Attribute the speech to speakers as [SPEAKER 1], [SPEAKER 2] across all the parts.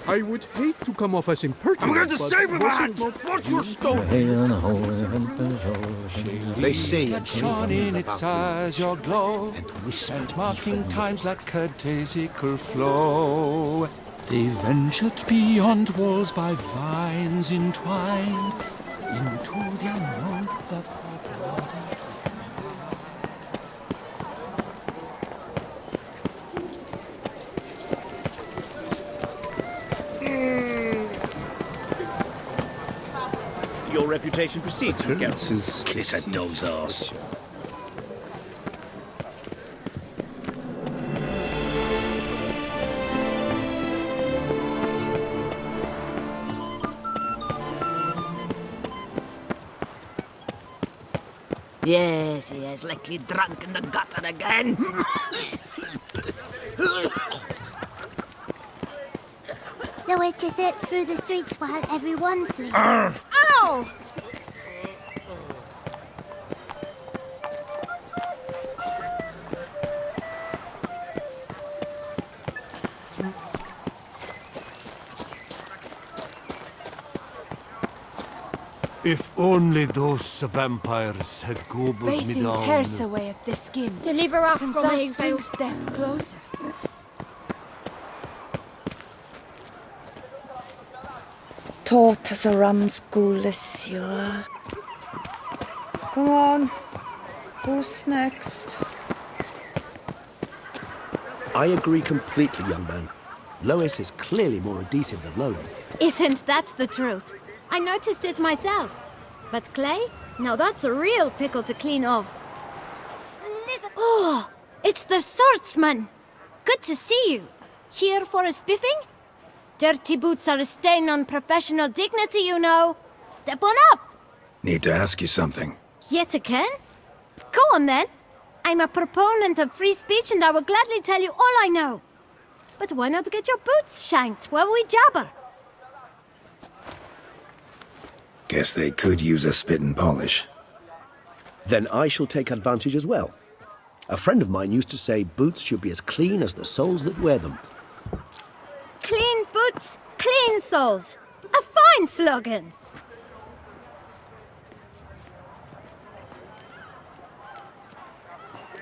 [SPEAKER 1] I would hate to come off as impertinent.
[SPEAKER 2] I'm going to
[SPEAKER 1] but
[SPEAKER 2] save it,
[SPEAKER 1] was
[SPEAKER 2] lads!
[SPEAKER 1] not-
[SPEAKER 2] What's your story?
[SPEAKER 3] They say it
[SPEAKER 4] shone in its eyes your glow,
[SPEAKER 3] and whispered
[SPEAKER 4] and marking
[SPEAKER 3] before.
[SPEAKER 4] times like Curtesical flow. They ventured beyond walls by vines entwined, into the unknown, the
[SPEAKER 2] Your reputation precedes you, Geralt.
[SPEAKER 3] Kiss a dove's arse.
[SPEAKER 5] Yes, he has likely drunk in the gutter again.
[SPEAKER 6] The witches it through the streets while everyone sleeps.
[SPEAKER 5] Ow!
[SPEAKER 4] If only those vampires had gobbled me
[SPEAKER 7] Bathing
[SPEAKER 4] down.
[SPEAKER 7] tears away at the skin.
[SPEAKER 6] Deliver us
[SPEAKER 7] And
[SPEAKER 6] from
[SPEAKER 7] thus
[SPEAKER 6] evil.
[SPEAKER 7] brings death closer.
[SPEAKER 8] Taught as a rum school this year. Come on. Who's next?
[SPEAKER 9] I agree completely, young man. Lois is clearly more adhesive than Lone.
[SPEAKER 6] Isn't that the truth? I noticed it myself. But Clay? Now that's a real pickle to clean off. Oh, it's the swordsman. Good to see you. Here for a spiffing? Dirty boots are a stain on professional dignity, you know. Step on up.
[SPEAKER 3] Need to ask you something.
[SPEAKER 6] Yet again? Go on then. I'm a proponent of free speech and I will gladly tell you all I know. But why not get your boots shanked while we jabber?
[SPEAKER 3] Guess they could use a spit and polish.
[SPEAKER 9] Then I shall take advantage as well. A friend of mine used to say boots should be as clean as the soles that wear them.
[SPEAKER 6] Clean boots, clean soles. A fine slogan.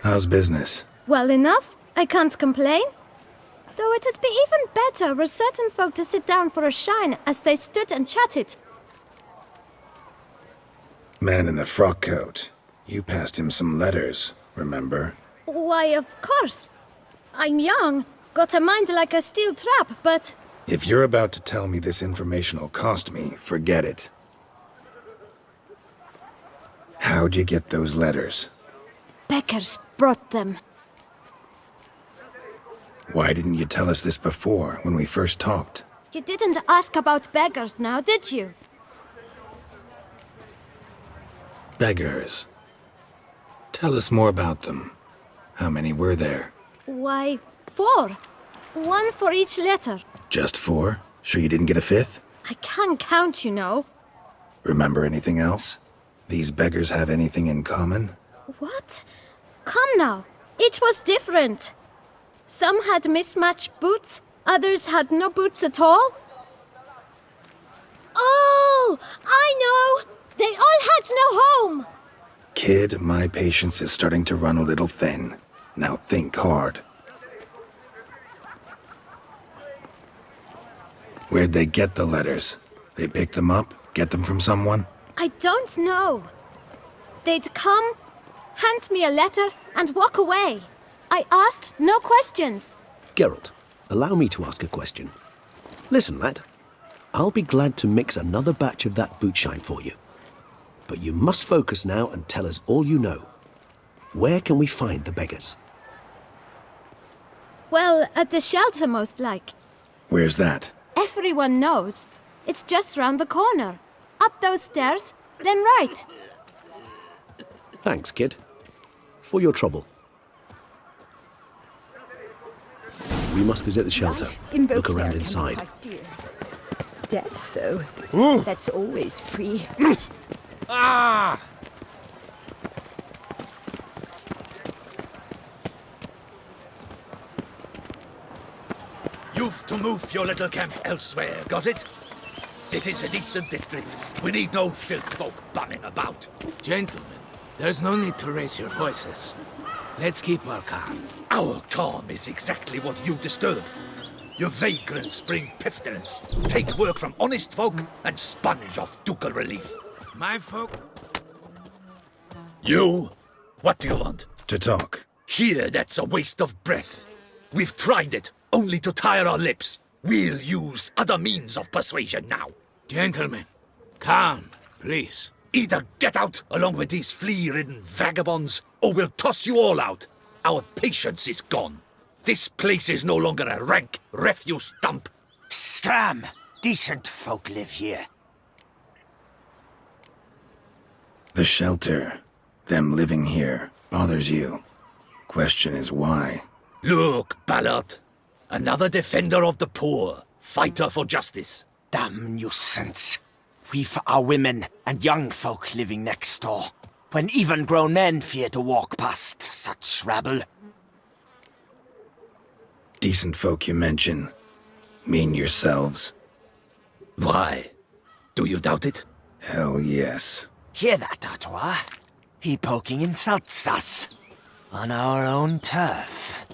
[SPEAKER 3] How's business?
[SPEAKER 6] Well enough. I can't complain. Though it'd be even better were certain folk to sit down for a shine as they stood and chatted.
[SPEAKER 3] Man in the frock coat. You passed him some letters, remember?
[SPEAKER 6] Why, of course. I'm young, got a mind like a steel trap, but...
[SPEAKER 3] If you're about to tell me this information'll cost me, forget it. How'd you get those letters?
[SPEAKER 6] Beggars brought them.
[SPEAKER 3] Why didn't you tell us this before, when we first talked?
[SPEAKER 6] You didn't ask about beggars now, did you?
[SPEAKER 3] Beggars. Tell us more about them. How many were there?
[SPEAKER 6] Why, 4. 1 for each letter.
[SPEAKER 3] Just 4? Sure you didn't get a 5th?
[SPEAKER 6] I can't count, you know.
[SPEAKER 3] Remember anything else? These beggars have anything in common?
[SPEAKER 6] What? Come now. Each was different. Some had mismatched boots, others had no boots at all. Oh, I know! They all had no home!
[SPEAKER 3] Kid, my patience is starting to run a little thin. Now think hard. Where'd they get the letters? They pick them up? Get them from someone?
[SPEAKER 6] I don't know. They'd come, hand me a letter, and walk away. I asked no questions.
[SPEAKER 9] Geralt, allow me to ask a question. Listen, lad. I'll be glad to mix another batch of that boot shine for you. But you must focus now and tell us all you know. Where can we find the beggars?
[SPEAKER 6] Well, at the shelter, most like.
[SPEAKER 3] Where's that?
[SPEAKER 6] Everyone knows. It's just round the corner. Up those stairs, then right.
[SPEAKER 9] Thanks, kid. For your trouble. We must visit the shelter. Look around inside.
[SPEAKER 7] Death, though. That's always free.
[SPEAKER 2] Ah! You
[SPEAKER 10] You've to move your little camp elsewhere, got it? This is a decent district. We need no filth folk bumming about.
[SPEAKER 11] Gentlemen, there's no need to raise your voices. Let's keep our calm.
[SPEAKER 10] Our calm is exactly what you disturb. Your vagrants bring pestilence, take work from honest folk, and sponge off ducal relief.
[SPEAKER 11] My folk...
[SPEAKER 10] You? What do you want?
[SPEAKER 3] To talk.
[SPEAKER 10] Here, that's a waste of breath. We've tried it, only to tire our lips. We'll use other means of persuasion now.
[SPEAKER 11] Gentlemen, calm, please.
[SPEAKER 10] Either get out along with these flea-ridden vagabonds, or we'll toss you all out. Our patience is gone. This place is no longer a rank refuse dump.
[SPEAKER 2] Scram! Decent folk live here.
[SPEAKER 3] The shelter, them living here, bothers you. Question is why?
[SPEAKER 10] Look, Ballard. Another defender of the poor, fighter for justice.
[SPEAKER 2] Damn nuisance. We've our women and young folk living next door, when even grown men fear to walk past such rabble.
[SPEAKER 3] Decent folk you mention. Mean yourselves?
[SPEAKER 10] Why? Do you doubt it?
[SPEAKER 3] Hell yes.
[SPEAKER 2] Hear that, Artois? He poking insults us. On our own turf.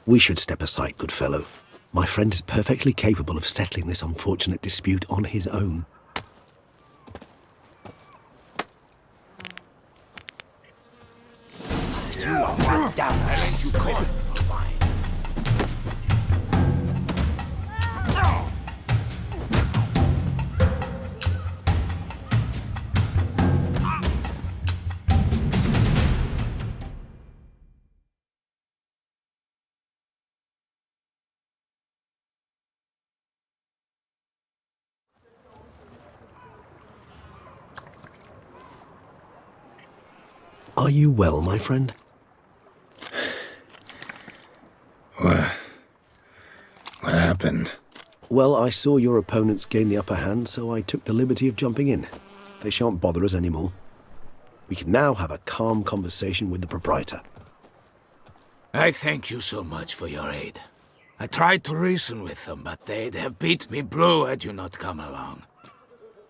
[SPEAKER 9] We should step aside, good fellow. My friend is perfectly capable of settling this unfortunate dispute on his own.
[SPEAKER 2] You are one down unless you call for wine.
[SPEAKER 9] Are you well, my friend?
[SPEAKER 3] What happened?
[SPEAKER 9] Well, I saw your opponents gain the upper hand, so I took the liberty of jumping in. They shan't bother us anymore. We can now have a calm conversation with the proprietor.
[SPEAKER 11] I thank you so much for your aid. I tried to reason with them, but they'd have beat me blue had you not come along.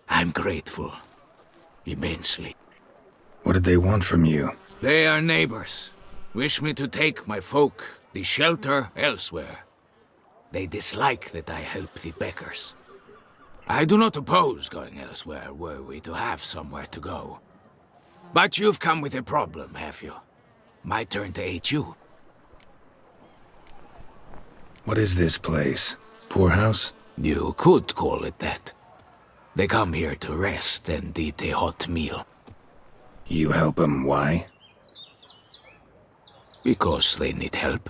[SPEAKER 11] I'm grateful. Immensely.
[SPEAKER 3] What did they want from you?
[SPEAKER 11] They are neighbors. Wish me to take my folk, the shelter, elsewhere. They dislike that I help the beggars. I do not oppose going elsewhere were we to have somewhere to go. But you've come with a problem, have you? My turn to aid you.
[SPEAKER 3] What is this place? Poorhouse?
[SPEAKER 11] You could call it that. They come here to rest and eat a hot meal.
[SPEAKER 3] You help them, why?
[SPEAKER 11] Because they need help.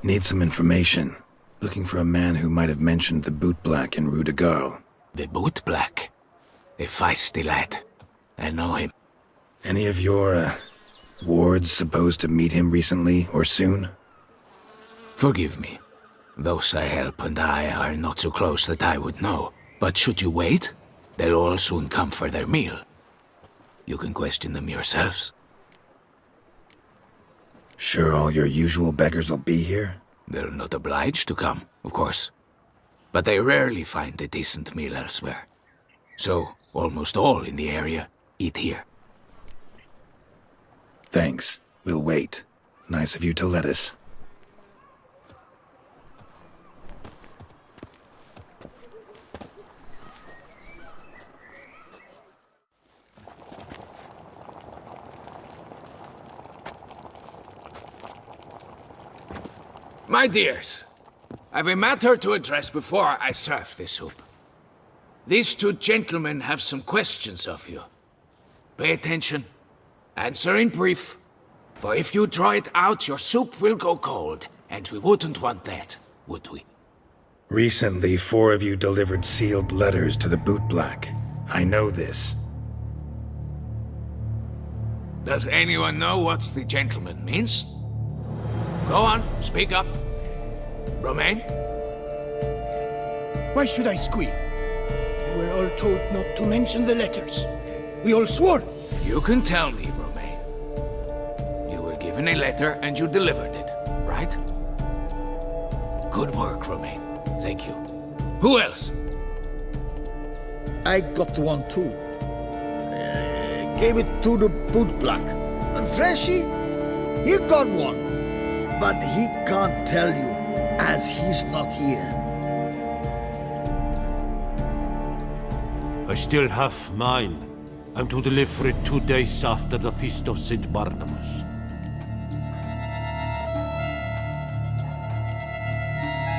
[SPEAKER 3] Need some information. Looking for a man who might have mentioned the bootblack in Rue de Garl.
[SPEAKER 11] The bootblack? A feisty lad. I know him.
[SPEAKER 3] Any of your, wards supposed to meet him recently or soon?
[SPEAKER 11] Forgive me. Those I help and I are not so close that I would know. But should you wait, they'll all soon come for their meal. You can question them yourselves.
[SPEAKER 3] Sure all your usual beggars will be here?
[SPEAKER 11] They're not obliged to come, of course. But they rarely find a decent meal elsewhere. So, almost all in the area eat here.
[SPEAKER 3] Thanks. We'll wait. Nice of you to let us.
[SPEAKER 11] My dears, I've a matter to address before I serve the soup. These two gentlemen have some questions of you. Pay attention. Answer in brief. For if you draw it out, your soup will go cold, and we wouldn't want that, would we?
[SPEAKER 3] Recently, 4 of you delivered sealed letters to the bootblack. I know this.
[SPEAKER 11] Does anyone know what the gentleman means? Go on, speak up. Romain?
[SPEAKER 1] Why should I squeal? We were all told not to mention the letters. We all swore.
[SPEAKER 11] You can tell me, Romain. You were given a letter and you delivered it, right? right? Good work, Romain. Thank you. Who else?
[SPEAKER 12] I got one too. Gave it to the bootblack. And Freshy, he got one. But he can't tell you, as he's not here.
[SPEAKER 13] I still have mine. I'm to deliver it 2 days after the Feast of St. Barnabas.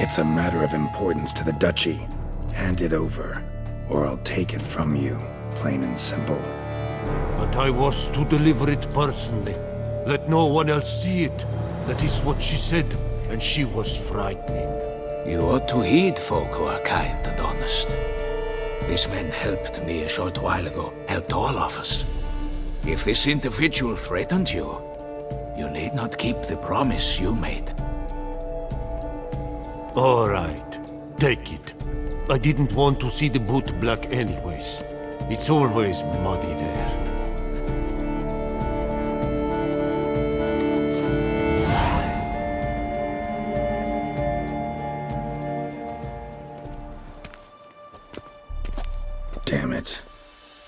[SPEAKER 3] It's a matter of importance to the Duchy. Hand it over, or I'll take it from you, plain and simple.
[SPEAKER 13] But I was to deliver it personally. Let no one else see it. That is what she said, and she was frightening.
[SPEAKER 11] You ought to heed folk who are kind and honest. This man helped me a short while ago, helped all of us. If this individual threatened you, you need not keep the promise you made.
[SPEAKER 13] All right, take it. I didn't want to see the boot black anyways. It's always muddy there.
[SPEAKER 3] Damn it.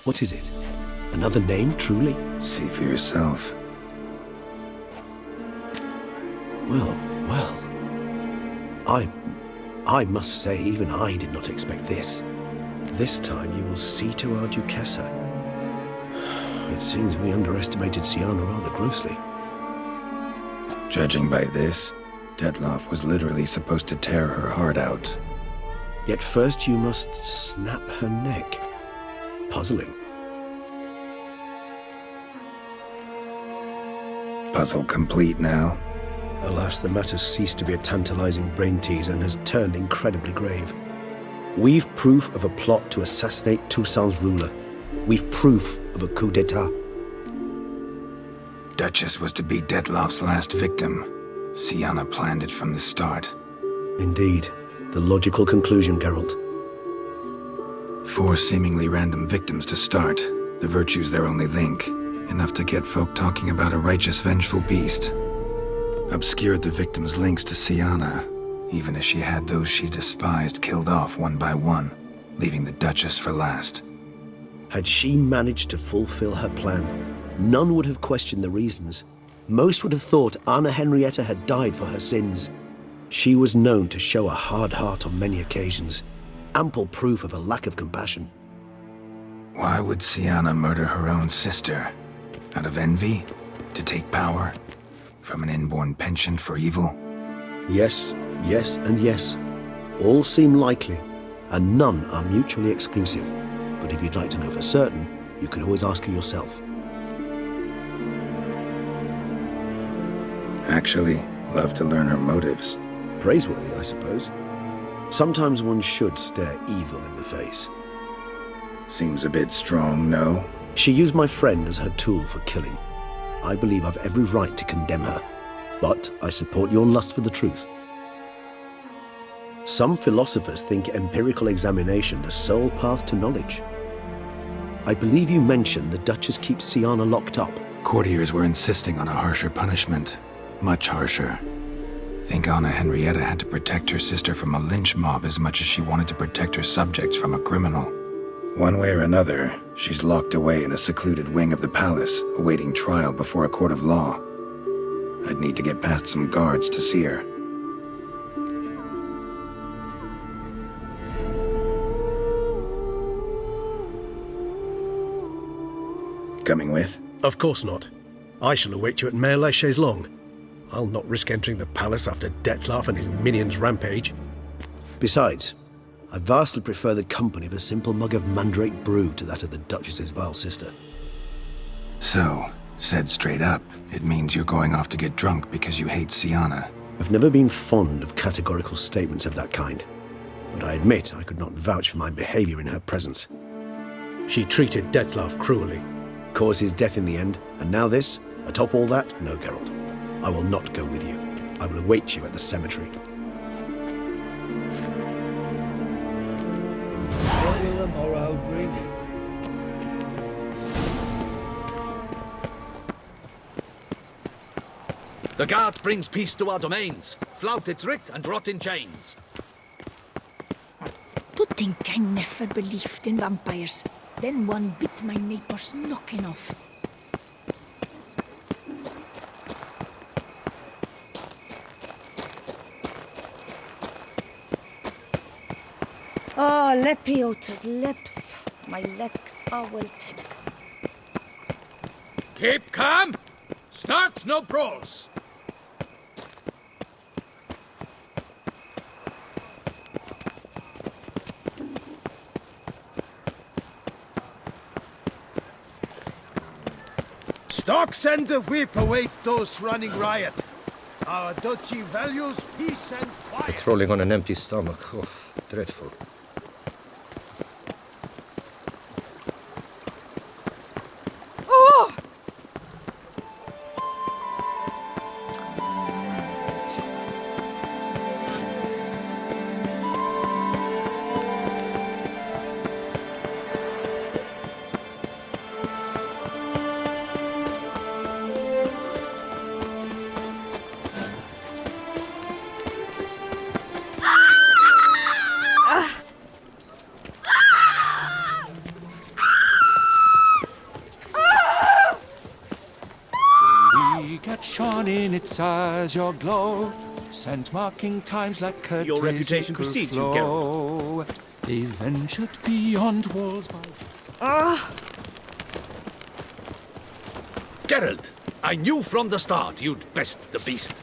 [SPEAKER 9] What is it? Another name, truly?
[SPEAKER 3] See for yourself.
[SPEAKER 9] Well. I must say, even I did not expect this. This time you will see to our Duquesa. It seems we underestimated Syanna rather grossly.
[SPEAKER 3] Judging by this, Detloff was literally supposed to tear her heart out.
[SPEAKER 9] Yet first you must snap her neck. Puzzling.
[SPEAKER 3] Puzzle complete now.
[SPEAKER 9] Alas, the matter ceased to be a tantalizing brain teaser and has turned incredibly grave. We've proof of a plot to assassinate Toussaint's ruler. We've proof of a coup d'etat.
[SPEAKER 3] Duchess was to be Detloff's last victim. Syanna planned it from the start.
[SPEAKER 9] Indeed. The logical conclusion, Geralt.
[SPEAKER 3] 4 seemingly random victims to start. The virtue's their only link. Enough to get folk talking about a righteous, vengeful beast. Obscured the victims' links to Syanna, even as she had those she despised killed off one by one, leaving the Duchess for last.
[SPEAKER 9] Had she managed to fulfill her plan, none would have questioned the reasons. Most would have thought Anna Henrietta had died for her sins. She was known to show a hard heart on many occasions, ample proof of a lack of compassion.
[SPEAKER 3] Why would Syanna murder her own sister? Out of envy? To take power? From an inborn penchant for evil?
[SPEAKER 9] Yes, yes, and yes. All seem likely, and none are mutually exclusive. But if you'd like to know for certain, you could always ask her yourself.
[SPEAKER 3] Actually, love to learn her motives.
[SPEAKER 9] Praiseworthy, I suppose. Sometimes one should stare evil in the face.
[SPEAKER 3] Seems a bit strong, no?
[SPEAKER 9] She used my friend as her tool for killing. I believe I've every right to condemn her, but I support your lust for the truth. Some philosophers think empirical examination the sole path to knowledge. I believe you mentioned the Duchess keeps Syanna locked up.
[SPEAKER 3] Courtiers were insisting on a harsher punishment. Much harsher. Think Anna Henrietta had to protect her sister from a lynch mob as much as she wanted to protect her subjects from a criminal. One way or another, she's locked away in a secluded wing of the palace, awaiting trial before a court of law. I'd need to get past some guards to see her. Coming with?
[SPEAKER 9] Of course not. I shall await you at Mare la Chaise-Longue. I'll not risk entering the palace after Detloff and his minions rampage. Besides, I vastly prefer the company of a simple mug of mandrake brew to that of the Duchess's vile sister.
[SPEAKER 3] So, said straight up, it means you're going off to get drunk because you hate Syanna.
[SPEAKER 9] I've never been fond of categorical statements of that kind, but I admit I could not vouch for my behavior in her presence. She treated Detloff cruelly, caused his death in the end, and now this? Atop all that? No, Geralt. I will not go with you. I will await you at the cemetery.
[SPEAKER 12] What will the morrow bring?
[SPEAKER 10] The guard brings peace to our domains. Flout its writ and rot in chains.
[SPEAKER 5] To think I never believed in vampires. Then one bit my neighbor's knocking off.
[SPEAKER 8] Oh, Lepiota's lips. My legs are wilting.
[SPEAKER 11] Keep calm! Start no brawls!
[SPEAKER 12] Stocks and the whip await those running riot. Our duchy values peace and quiet.
[SPEAKER 14] Patrolling on an empty stomach. Oh, dreadful.
[SPEAKER 8] Oh!
[SPEAKER 4] Shone in its eyes your glow, scent marking times like curtains.
[SPEAKER 10] Your reputation precedes you,
[SPEAKER 4] Geralt. They ventured beyond walls by...
[SPEAKER 10] Geralt, I knew from the start you'd best the beast.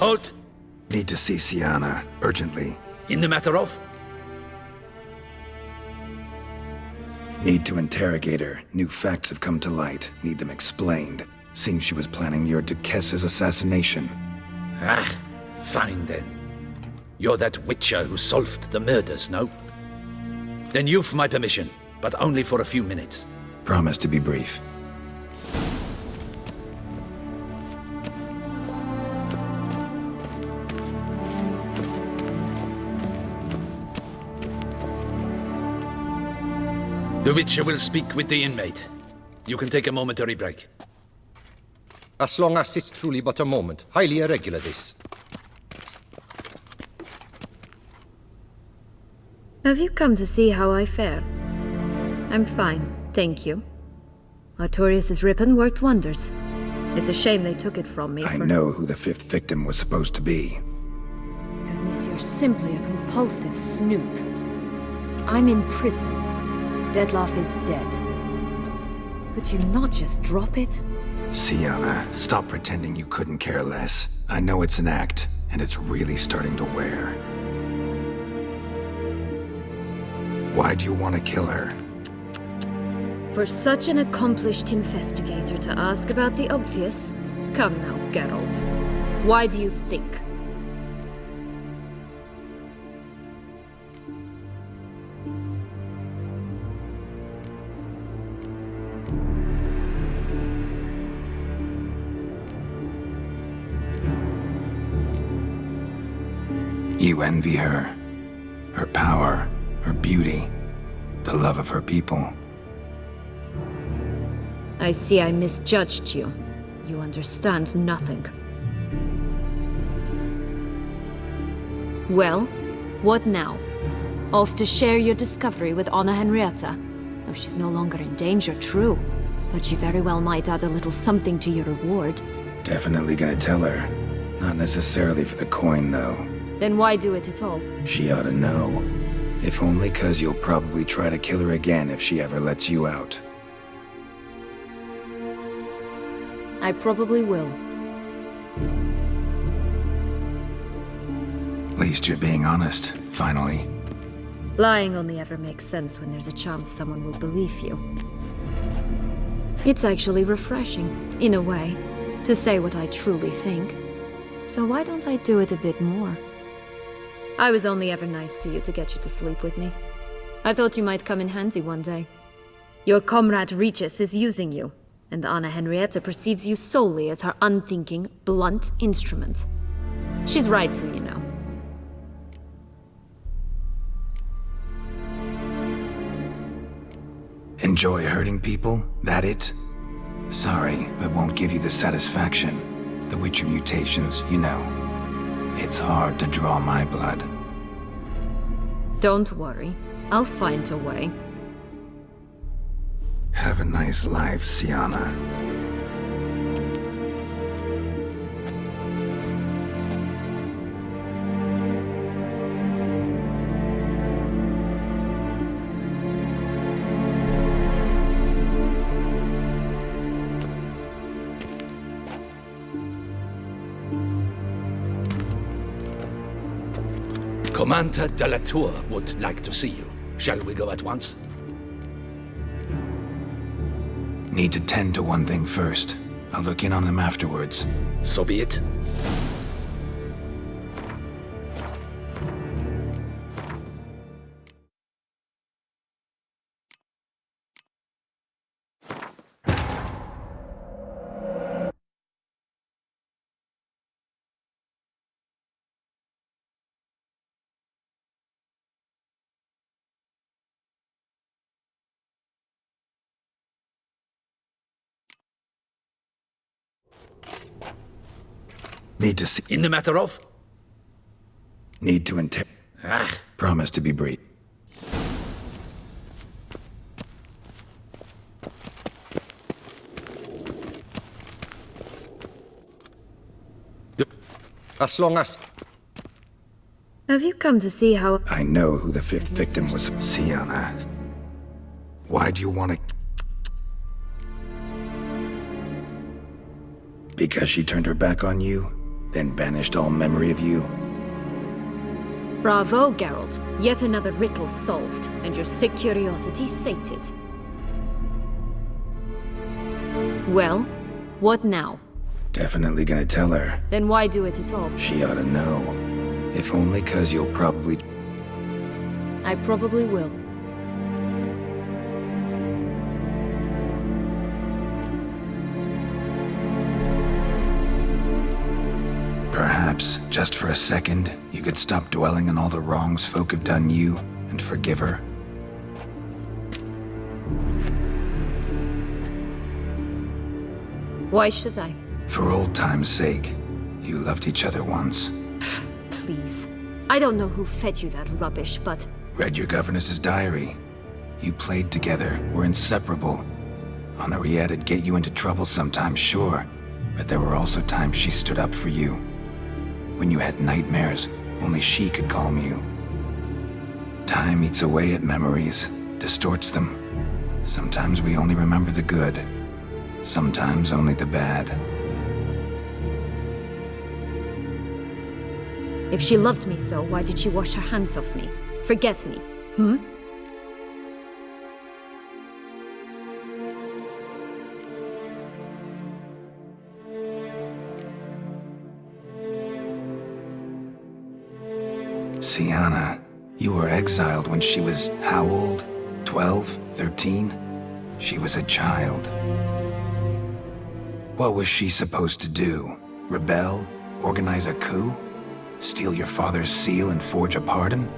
[SPEAKER 10] Halt!
[SPEAKER 3] Need to see Sienna, urgently.
[SPEAKER 10] In the matter of?
[SPEAKER 3] Need to interrogate her. New facts have come to light. Need them explained. Seems she was planning your Duquesse's assassination.
[SPEAKER 10] Ah, fine then. You're that witcher who solved the murders, no? Then you've my permission, but only for a few minutes.
[SPEAKER 3] Promise to be brief.
[SPEAKER 10] The Witcher will speak with the inmate. You can take a momentary break.
[SPEAKER 14] As long as it's truly but a moment. Highly irregular, this.
[SPEAKER 15] Have you come to see how I fare? I'm fine, thank you. Artorius' ribbon worked wonders. It's a shame they took it from me
[SPEAKER 3] I know who the fifth victim was supposed to be.
[SPEAKER 15] Goodness, you're simply a compulsive snoop. I'm in prison. Dettlaff is dead. Could you not just drop it?
[SPEAKER 3] Sienna, stop pretending you couldn't care less. I know it's an act, and it's really starting to wear. Why do you want to kill her?
[SPEAKER 15] For such an accomplished investigator to ask about the obvious? Come now, Geralt. Why do you think?
[SPEAKER 3] You envy her. Her power, her beauty, the love of her people.
[SPEAKER 15] I see I misjudged you. You understand nothing. Well, what now? Off to share your discovery with Anna Henrietta? No, she's no longer in danger, true. But she very well might add a little something to your reward.
[SPEAKER 3] Definitely gonna tell her. Not necessarily for the coin, though.
[SPEAKER 15] Then why do it at all?
[SPEAKER 3] She ought to know. If only 'cause you'll probably try to kill her again if she ever lets you out.
[SPEAKER 15] I probably will.
[SPEAKER 3] At least you're being honest, finally.
[SPEAKER 15] Lying only ever makes sense when there's a chance someone will believe you. It's actually refreshing, in a way, to say what I truly think. So why don't I do it a bit more? I was only ever nice to you to get you to sleep with me. I thought you might come in handy one day. Your comrade Regis is using you, and Anna Henrietta perceives you solely as her unthinking, blunt instrument. She's right to, you know.
[SPEAKER 3] Enjoy hurting people? That it? Sorry, but won't give you the satisfaction. The Witcher mutations, you know. It's hard to draw my blood.
[SPEAKER 15] Don't worry. I'll find a way.
[SPEAKER 3] Have a nice life, Sienna.
[SPEAKER 10] Commander de la Tour would like to see you. Shall we go at once?
[SPEAKER 3] Need to tend to one thing first. I'll look in on him afterwards.
[SPEAKER 10] So be it.
[SPEAKER 3] Need to see.
[SPEAKER 10] In the matter of?
[SPEAKER 3] Need to Promise to be brief.
[SPEAKER 14] As long as...
[SPEAKER 15] Have you come to see how...
[SPEAKER 3] I know who the fifth victim was. Sienna. Why do you want to... Because she turned her back on you? Then banished all memory of you?
[SPEAKER 15] Bravo, Geralt. Yet another riddle solved, and your sick curiosity sated. Well, what now?
[SPEAKER 3] Definitely gonna tell her.
[SPEAKER 15] Then why do it at all?
[SPEAKER 3] She ought to know. If only 'cause you'll probably...
[SPEAKER 15] I probably will.
[SPEAKER 3] Perhaps, just for a second, you could stop dwelling on all the wrongs folk have done you, and forgive her.
[SPEAKER 15] Why should I?
[SPEAKER 3] For old time's sake. You loved each other once.
[SPEAKER 15] Please. I don't know who fed you that rubbish, but...
[SPEAKER 3] Read your governess's diary. You played together, were inseparable. Henriette'd get you into trouble sometimes, sure, but there were also times she stood up for you. When you had nightmares, only she could calm you. Time eats away at memories, distorts them. Sometimes we only remember the good, sometimes only the bad.
[SPEAKER 15] If she loved me so, why did she wash her hands off me? Forget me,
[SPEAKER 3] Sienna, you were exiled when she was how old? 12? 13? She was a child. What was she supposed to do? Rebel? Organize a coup? Steal your father's seal and forge a pardon?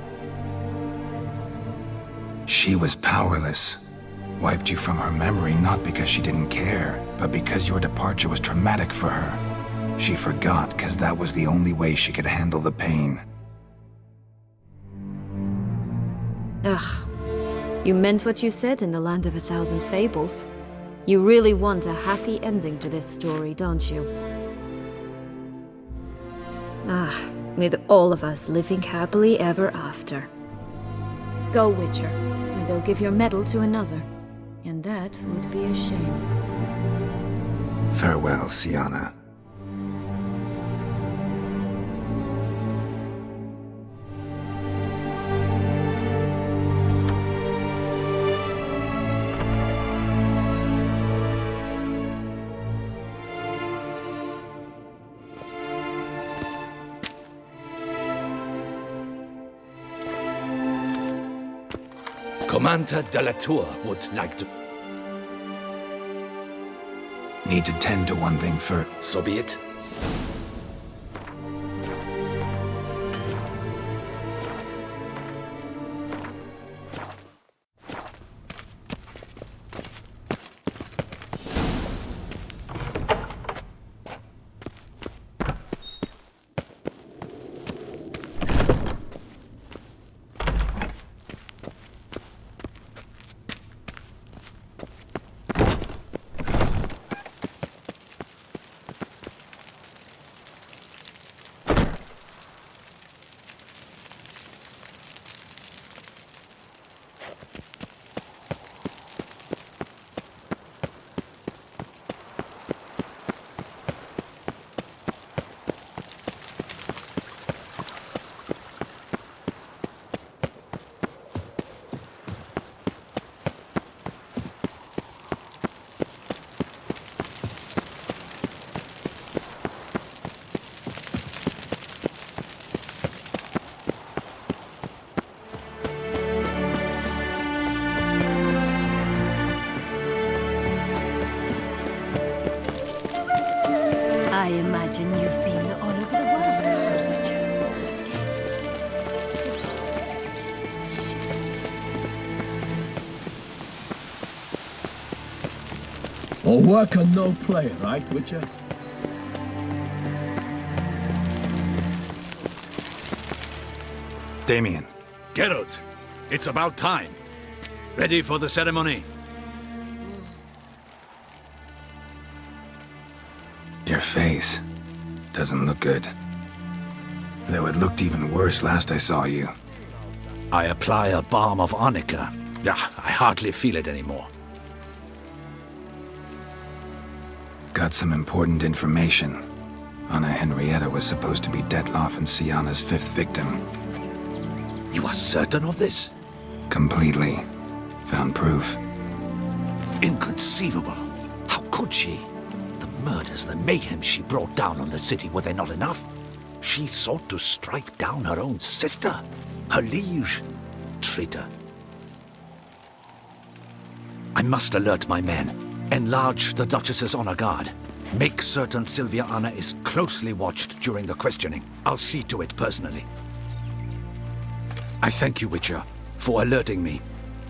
[SPEAKER 3] She was powerless. Wiped you from her memory not because she didn't care, but because your departure was traumatic for her. She forgot because that was the only way she could handle the pain.
[SPEAKER 15] Ugh. You meant what you said in the Land of a Thousand Fables. You really want a happy ending to this story, don't you? Ah, with all of us living happily ever after. Go, Witcher, or they'll give your medal to another. And that would be a shame.
[SPEAKER 3] Farewell, Siana.
[SPEAKER 10] Commander de la Tour would like to...
[SPEAKER 3] Need to tend to one thing first.
[SPEAKER 10] So be it.
[SPEAKER 5] I imagine you've been all over the world, Sir.
[SPEAKER 12] All work and no play, right, Witcher?
[SPEAKER 3] Damien.
[SPEAKER 10] Geralt, it's about time. Ready for the ceremony?
[SPEAKER 3] Your face doesn't look good. Though it looked even worse last I saw you.
[SPEAKER 10] I apply a balm of arnica. I hardly feel it anymore.
[SPEAKER 3] Got some important information. Anna Henrietta was supposed to be Detloff and Siana's 5th victim.
[SPEAKER 10] You are certain of this?
[SPEAKER 3] Completely. Found proof.
[SPEAKER 10] Inconceivable. How could she? The murders, the mayhem she brought down on the city, were they not enough? She sought to strike down her own sister, her liege. Traitor. I must alert my men. Enlarge the Duchess's honor guard. Make certain Sylvia Anna is closely watched during the questioning. I'll see to it personally. I thank you, Witcher, for alerting me,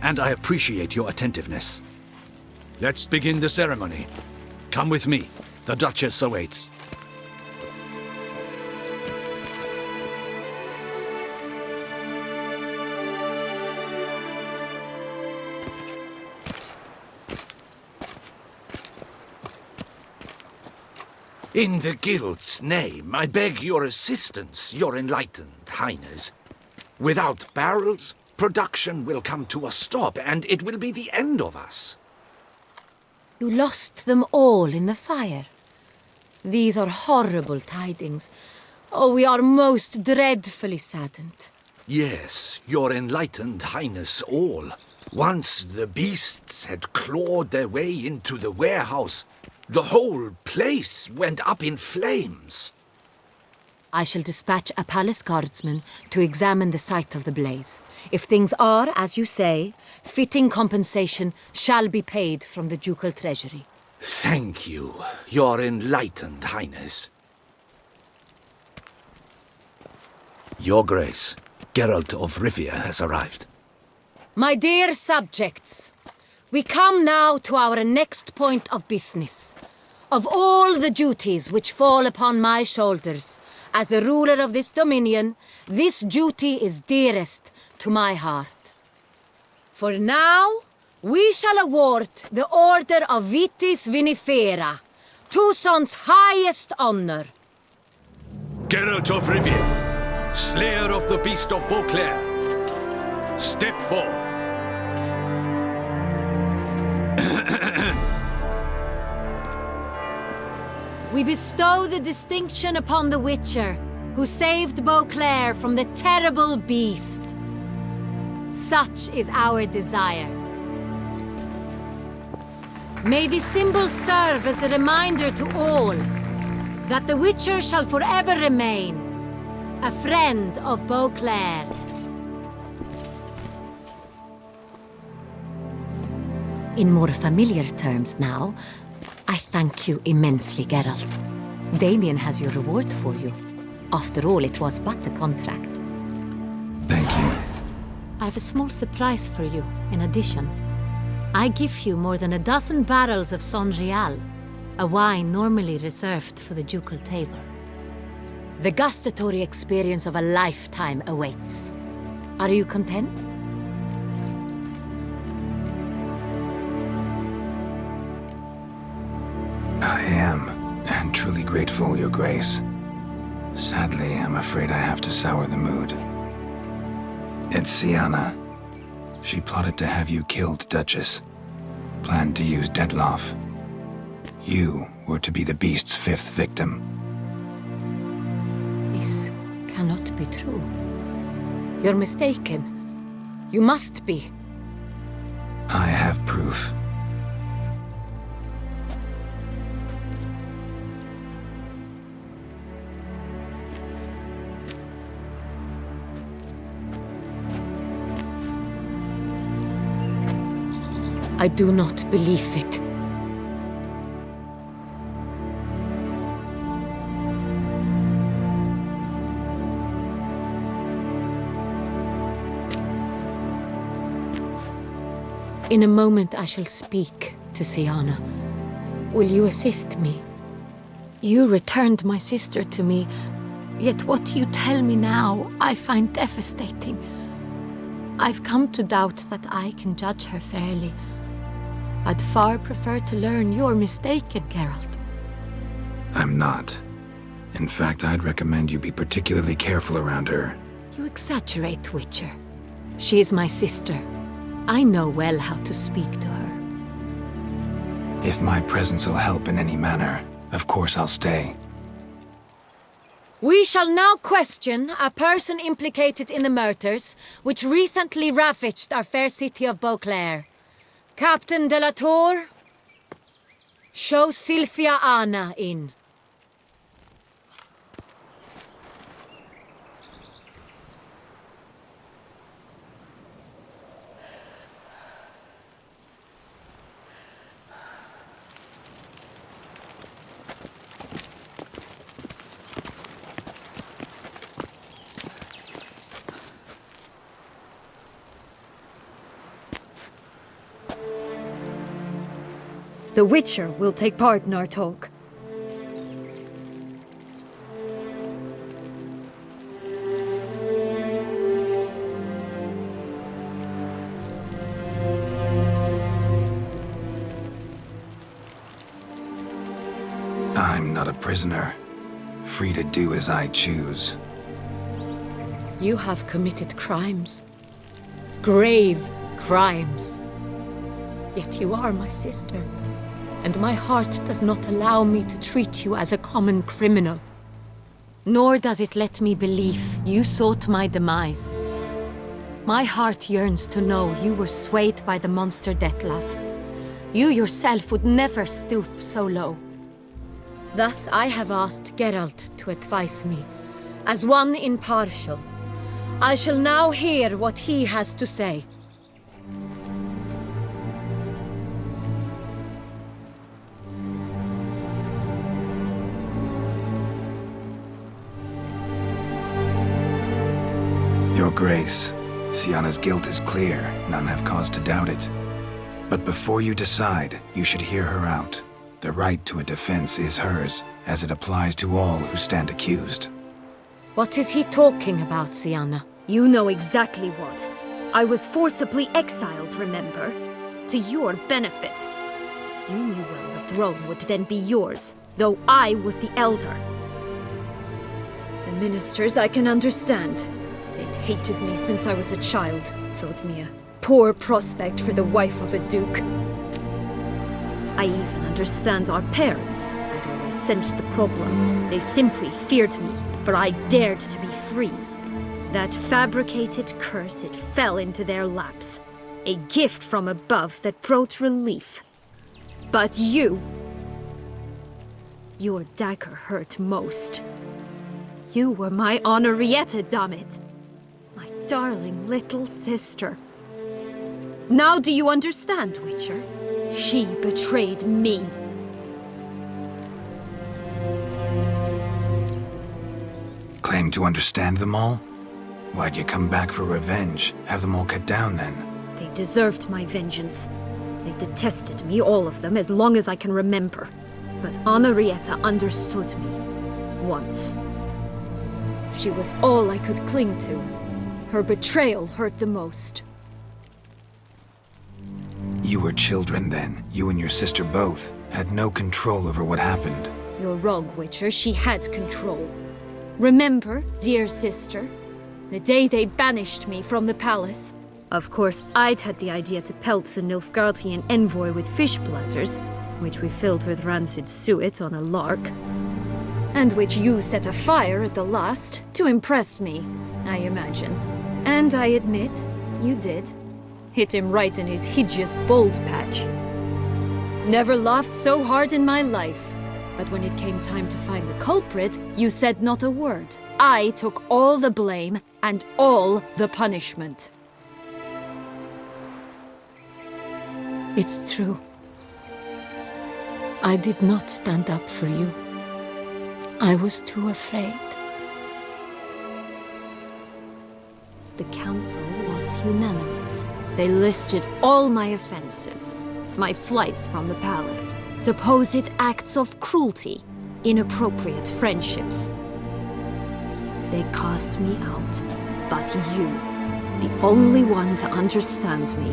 [SPEAKER 10] and I appreciate your attentiveness. Let's begin the ceremony. Come with me. The Duchess awaits. In the Guild's name, I beg your assistance, your enlightened highness. Without barrels, production will come to a stop, and it will be the end of us.
[SPEAKER 15] You lost them all in the fire. These are horrible tidings. Oh, we are most dreadfully saddened.
[SPEAKER 10] Yes, your enlightened highness all. Once the beasts had clawed their way into the warehouse, the whole place went up in flames.
[SPEAKER 15] I shall dispatch a palace guardsman to examine the site of the blaze. If things are, as you say, fitting compensation shall be paid from the ducal treasury.
[SPEAKER 10] Thank you, your enlightened highness. Your Grace, Geralt of Rivia has arrived.
[SPEAKER 16] My dear subjects, we come now to our next point of business. Of all the duties which fall upon my shoulders, as the ruler of this dominion, this duty is dearest to my heart. For now, we shall award the Order of Vitis Vinifera, Tucson's highest honor.
[SPEAKER 10] Geralt of Rivia, Slayer of the Beast of Beauclair, step forth.
[SPEAKER 16] We bestow the distinction upon the Witcher, who saved Beauclair from the terrible beast. Such is our desire. May this symbol serve as a reminder to all that the Witcher shall forever remain a friend of Beauclair. In more familiar terms now, I thank you immensely, Geralt. Damien has your reward for you. After all, it was but a contract.
[SPEAKER 3] Thank you.
[SPEAKER 16] I have a small surprise for you, in addition. I give you more than a dozen barrels of Sonreal, a wine normally reserved for the ducal table. The gustatory experience of a lifetime awaits. Are you content?
[SPEAKER 3] I am, and truly grateful, Your Grace. Sadly, I'm afraid I have to sour the mood. It's Sienna. She plotted to have you killed, Duchess. Planned to use Detloff. You were to be the beast's fifth victim.
[SPEAKER 16] This cannot be true. You're mistaken. You must be.
[SPEAKER 3] I have proof.
[SPEAKER 16] I do not believe it. In a moment I shall speak to Sienna. Will you assist me? You returned my sister to me, yet what you tell me now I find devastating. I've come to doubt that I can judge her fairly. I'd far prefer to learn you're mistaken, Geralt.
[SPEAKER 3] I'm not. In fact, I'd recommend you be particularly careful around her.
[SPEAKER 16] You exaggerate, Witcher. She is my sister. I know well how to speak to her.
[SPEAKER 3] If my presence will help in any manner, of course I'll stay.
[SPEAKER 16] We shall now question a person implicated in the murders which recently ravaged our fair city of Beauclair. Captain de la Tour, show Sylvia Anna in.
[SPEAKER 15] The Witcher will take part in our talk.
[SPEAKER 3] I'm not a prisoner, free to do as I choose.
[SPEAKER 16] You have committed crimes. Grave crimes. Yet you are my sister, and my heart does not allow me to treat you as a common criminal. Nor does it let me believe you sought my demise. My heart yearns to know you were swayed by the monster Detlaff. You yourself would never stoop so low. Thus I have asked Geralt to advise me, as one impartial. I shall now hear what he has to say.
[SPEAKER 3] Your Grace, Sienna's guilt is clear. None have cause to doubt it. But before you decide, you should hear her out. The right to a defense is hers, as it applies to all who stand accused.
[SPEAKER 16] What is he talking about, Sienna?
[SPEAKER 6] You know exactly what. I was forcibly exiled, remember? To your benefit. You knew well the throne would then be yours, though I was the elder. The ministers I can understand. They'd hated me since I was a child, thought me a poor prospect for the wife of a duke. I even understand our parents. I'd always sensed the problem. They simply feared me, for I dared to be free. That fabricated curse, it fell into their laps. A gift from above that brought relief. But you... Your dagger hurt most. You were my Honorrietta, damn it. My darling little sister. Now do you understand, Witcher? She betrayed me.
[SPEAKER 3] Claim to understand them all? Why'd you come back for revenge? Have them all cut down, then?
[SPEAKER 6] They deserved my vengeance. They detested me, all of them, as long as I can remember. But Honorrietta understood me. Once. She was all I could cling to. Her betrayal hurt the most.
[SPEAKER 3] You were children then. You and your sister both had no control over what happened.
[SPEAKER 6] You're wrong, Witcher. She had control. Remember, dear sister, the day they banished me from the palace? Of course, I'd had the idea to pelt the Nilfgaardian envoy with fish bladders, which we filled with rancid suet on a lark, and which you set afire at the last to impress me, I imagine. And I admit, you did. Hit him right in his hideous bald patch. Never laughed so hard in my life. But when it came time to find the culprit, you said not a word. I took all the blame and all the punishment.
[SPEAKER 16] It's true. I did not stand up for you. I was too afraid.
[SPEAKER 6] The council was unanimous. They listed all my offenses. My flights from the palace, supposed acts of cruelty, inappropriate friendships. They cast me out. But you, the only one to understand me,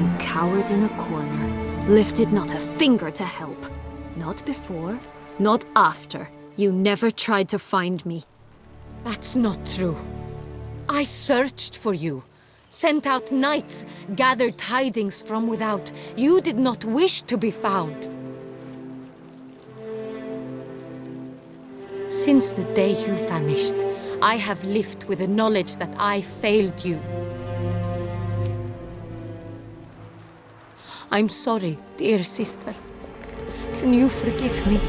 [SPEAKER 6] you cowered in a corner, lifted not a finger to help. Not before, not after. You never tried to find me.
[SPEAKER 16] That's not true. I searched for you, sent out knights, gathered tidings from without. You did not wish to be found. Since the day you vanished, I have lived with the knowledge that I failed you. I'm sorry, dear sister. Can you forgive me?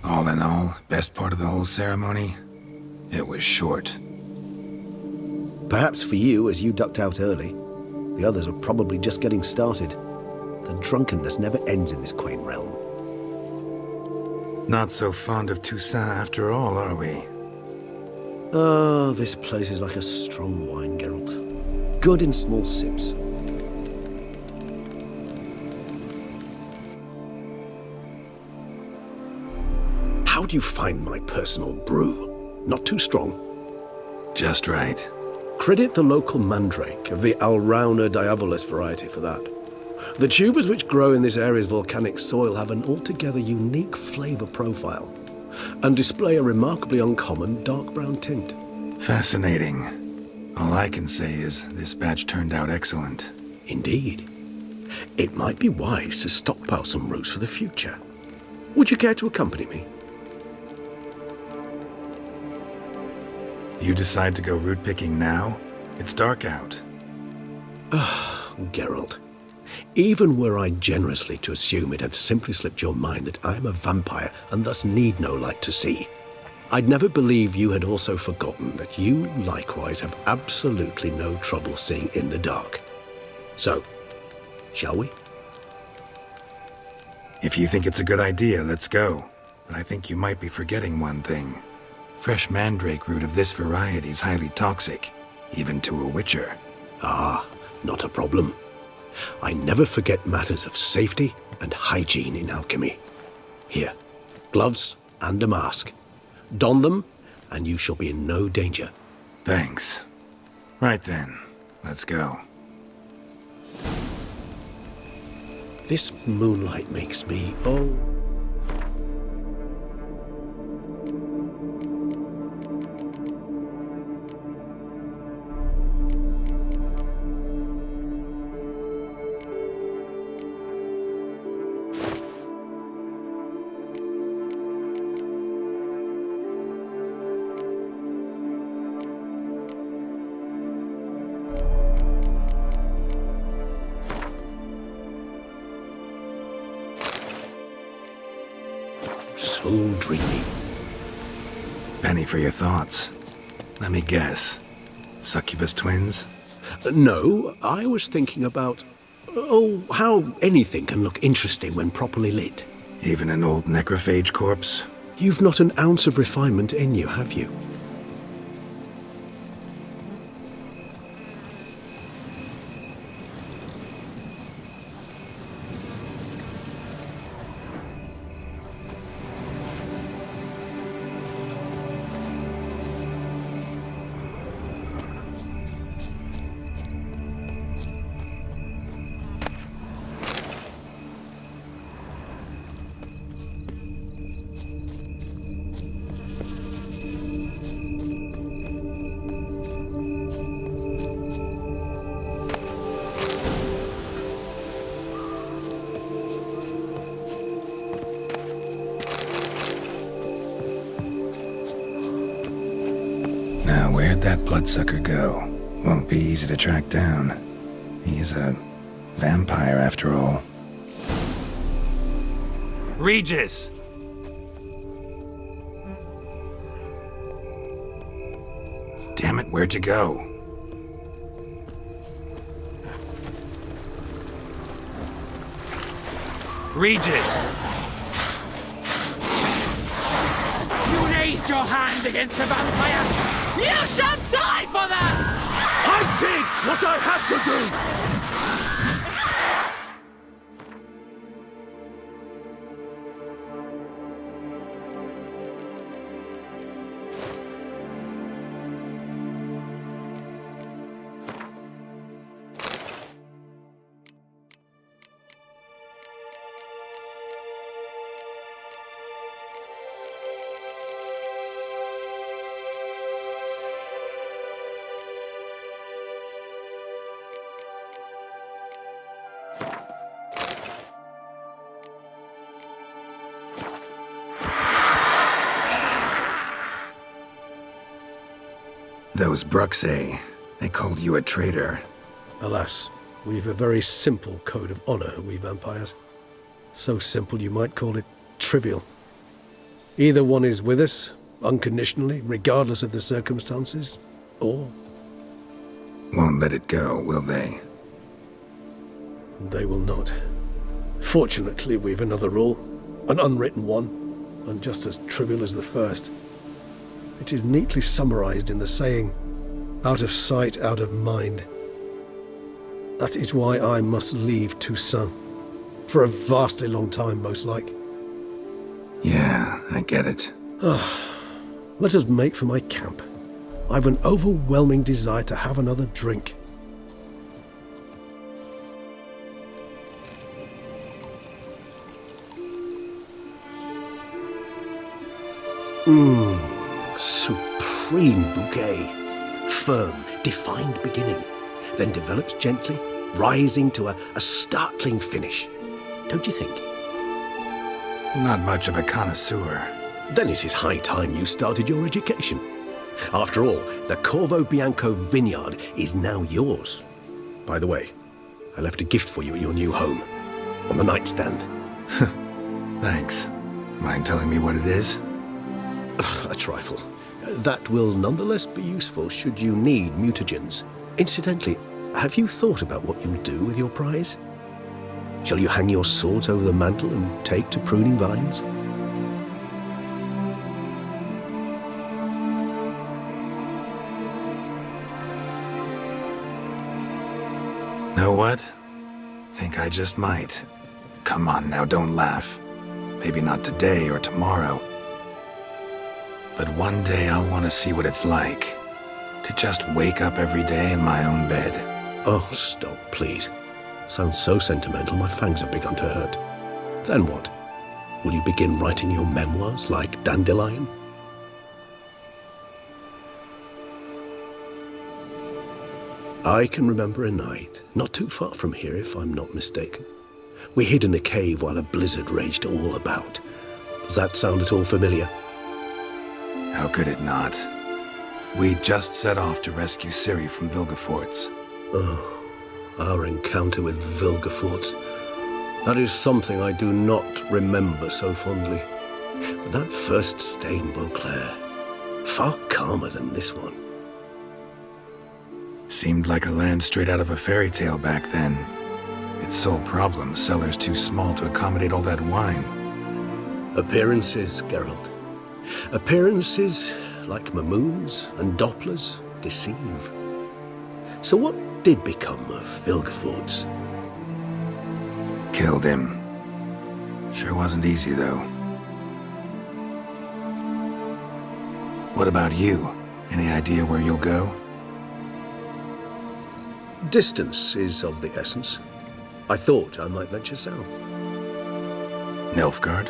[SPEAKER 3] All in all, best part of the whole ceremony? It was short.
[SPEAKER 9] Perhaps for you, as you ducked out early. The others are probably just getting started. The drunkenness never ends in this quaint realm.
[SPEAKER 3] Not so fond of Toussaint after all, are we?
[SPEAKER 9] Oh, this place is like a strong wine, Geralt. Good in small sips. How do you find my personal brew? Not too strong?
[SPEAKER 3] Just right.
[SPEAKER 9] Credit the local mandrake of the Alrauna diavolis variety for that. The tubers which grow in this area's volcanic soil have an altogether unique flavor profile. and display a remarkably uncommon dark brown tint.
[SPEAKER 3] Fascinating. All I can say is this batch turned out excellent.
[SPEAKER 9] Indeed. It might be wise to stockpile some roots for the future. Would you care to accompany me?
[SPEAKER 3] You decide to go root picking now? It's dark out.
[SPEAKER 9] Geralt. Even were I generously to assume it had simply slipped your mind that I am a vampire and thus need no light to see, I'd never believe you had also forgotten that you likewise have absolutely no trouble seeing in the dark. So, shall we?
[SPEAKER 3] If you think it's a good idea, let's go. But I think you might be forgetting one thing. Fresh mandrake root of this variety is highly toxic, even to a witcher.
[SPEAKER 9] Ah, not a problem. I never forget matters of safety and hygiene in alchemy. Here, gloves and a mask. Don them, and you shall be in no danger.
[SPEAKER 3] Thanks. Right then, let's go.
[SPEAKER 9] This moonlight makes me, so dreamy.
[SPEAKER 3] Penny for your thoughts. Let me guess. Succubus twins?
[SPEAKER 9] No, I was thinking about, how anything can look interesting when properly lit.
[SPEAKER 3] Even an old necrophage corpse?
[SPEAKER 9] You've not an ounce of refinement in you, have you?
[SPEAKER 3] Now, where'd that bloodsucker go? Won't be easy to track down. He is a vampire, after all.
[SPEAKER 13] Regis!
[SPEAKER 3] Damn it, where'd you go?
[SPEAKER 13] Regis!
[SPEAKER 11] You raised your hand against a vampire! You shall die for that!
[SPEAKER 12] I did what I had to do!
[SPEAKER 3] Those Bruxae, they called you a traitor.
[SPEAKER 9] Alas, we've a very simple code of honor, we vampires. So simple you might call it trivial. Either one is with us, unconditionally, regardless of the circumstances, or...
[SPEAKER 3] Won't let it go, will they?
[SPEAKER 9] They will not. Fortunately, we've another rule, an unwritten one, and just as trivial as the first. It is neatly summarized in the saying, out of sight, out of mind. That is why I must leave Toussaint. For a vastly long time, most like.
[SPEAKER 3] Yeah, I get it.
[SPEAKER 9] Let us make for my camp. I've an overwhelming desire to have another drink. Supreme bouquet. Firm, defined beginning, then develops gently, rising to a startling finish. Don't you think?
[SPEAKER 3] Not much of a connoisseur.
[SPEAKER 9] Then it is high time you started your education. After all, the Corvo Bianco vineyard is now yours. By the way, I left a gift for you at your new home, on the nightstand.
[SPEAKER 3] Thanks. Mind telling me what it is?
[SPEAKER 9] A trifle. That will nonetheless be useful should you need mutagens. Incidentally, have you thought about what you'll do with your prize? Shall you hang your swords over the mantle and take to pruning vines?
[SPEAKER 3] Know what? Think I just might. Come on now, don't laugh. Maybe not today or tomorrow. But one day I'll want to see what it's like to just wake up every day in my own bed.
[SPEAKER 9] Oh, stop, please. Sounds so sentimental, my fangs have begun to hurt. Then what? Will you begin writing your memoirs like Dandelion? I can remember a night, not too far from here if I'm not mistaken. We hid in a cave while a blizzard raged all about. Does that sound at all familiar?
[SPEAKER 3] How could it not? We just set off to rescue Ciri from Vilgefortz.
[SPEAKER 9] Oh, our encounter with Vilgefortz. That is something I do not remember so fondly. But that first stay in Beauclair, far calmer than this one.
[SPEAKER 3] Seemed like a land straight out of a fairy tale back then. Its sole problem, cellars too small to accommodate all that wine.
[SPEAKER 9] Appearances, Geralt. Appearances, like Mamoons and Dopplers, deceive. So what did become of Vilgefortz?
[SPEAKER 3] Killed him. Sure wasn't easy, though. What about you? Any idea where you'll go?
[SPEAKER 9] Distance is of the essence. I thought I might venture south.
[SPEAKER 3] Nilfgaard?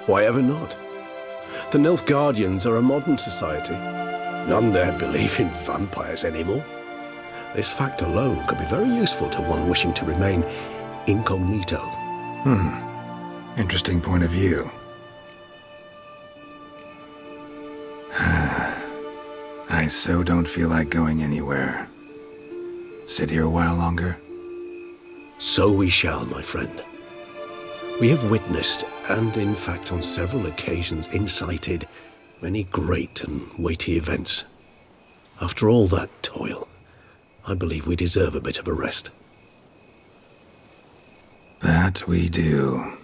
[SPEAKER 9] Why ever not? The Nilfgaardians are a modern society. None there believe in vampires anymore. This fact alone could be very useful to one wishing to remain incognito.
[SPEAKER 3] Interesting point of view. I so don't feel like going anywhere. Sit here a while longer?
[SPEAKER 9] So we shall, my friend. We have witnessed, and in fact on several occasions incited, many great and weighty events. After all that toil, I believe we deserve a bit of a rest.
[SPEAKER 3] That we do.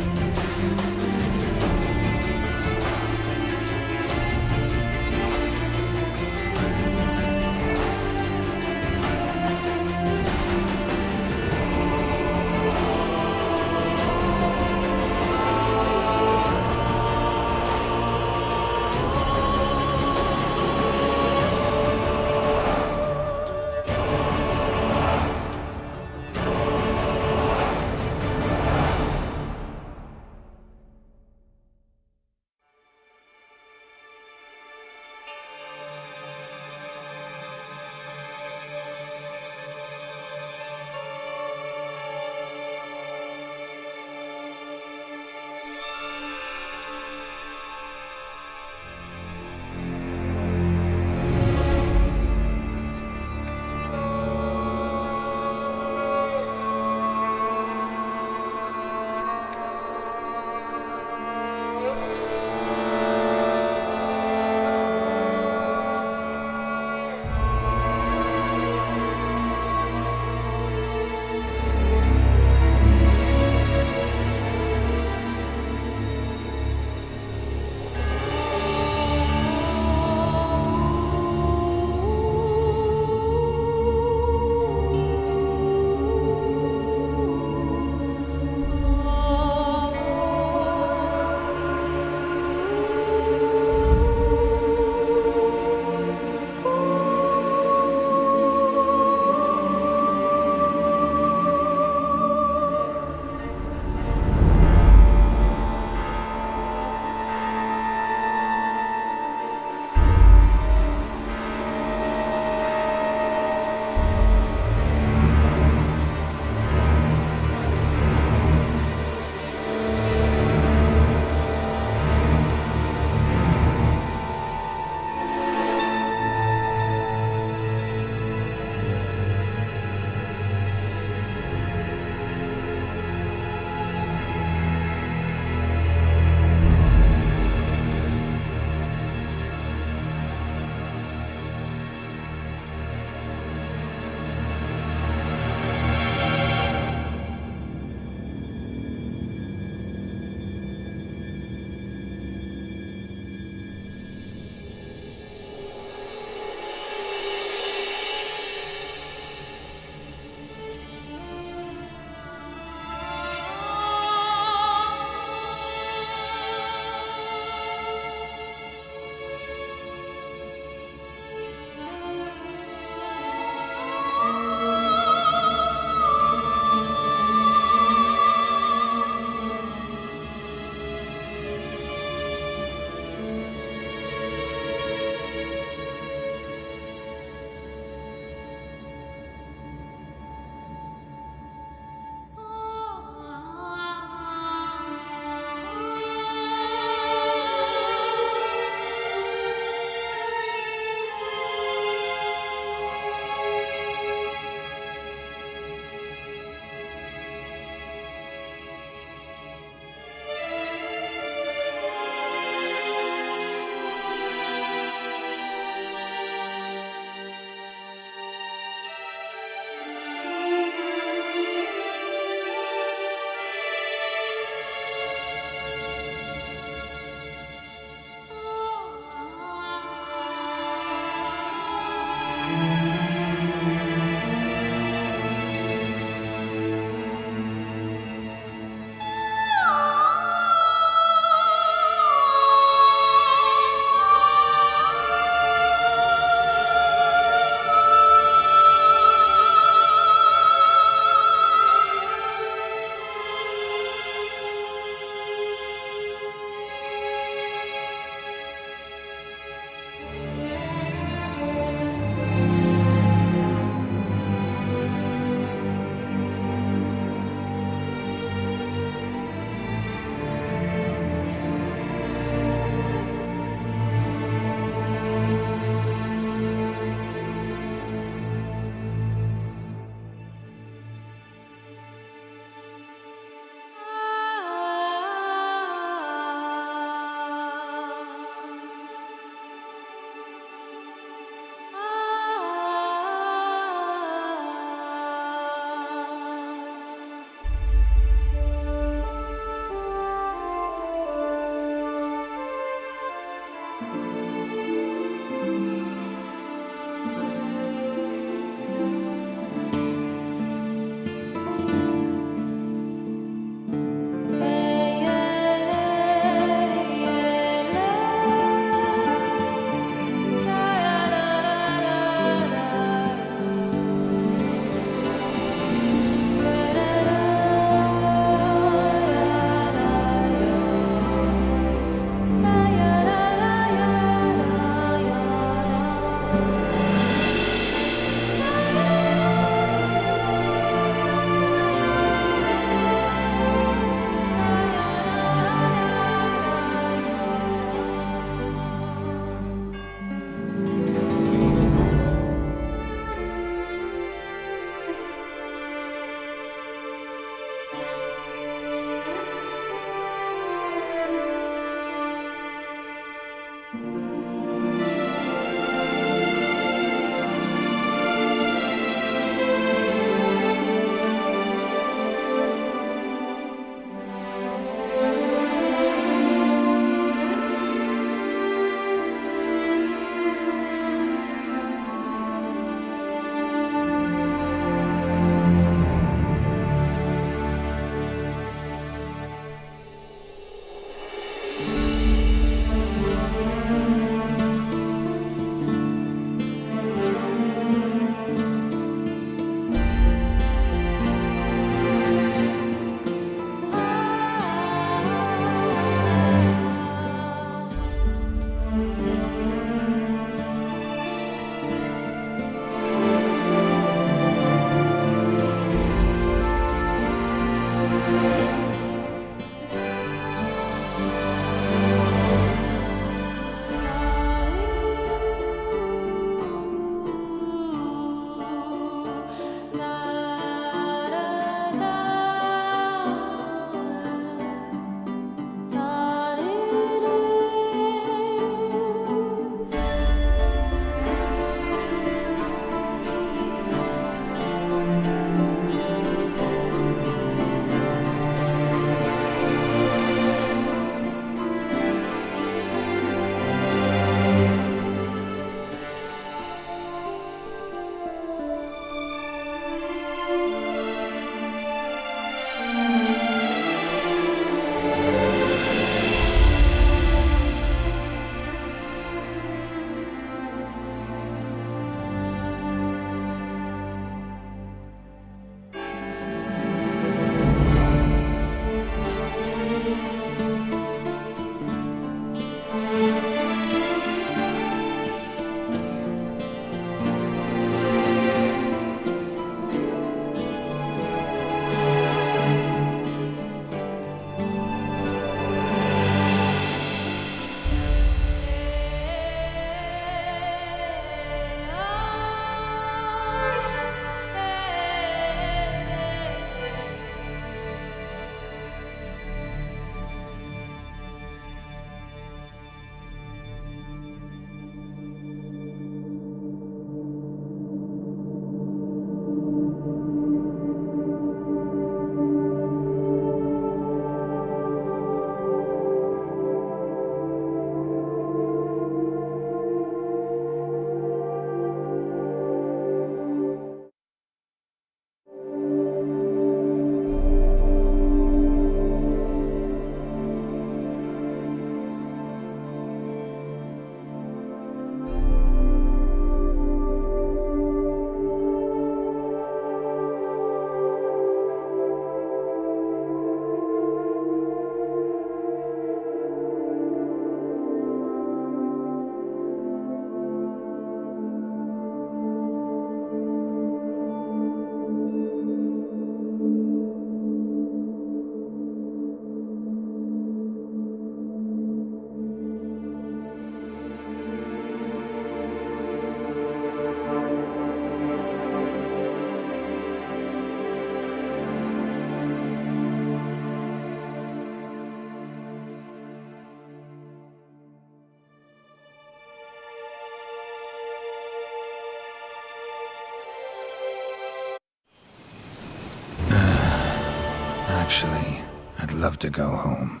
[SPEAKER 3] Actually, I'd love to go home.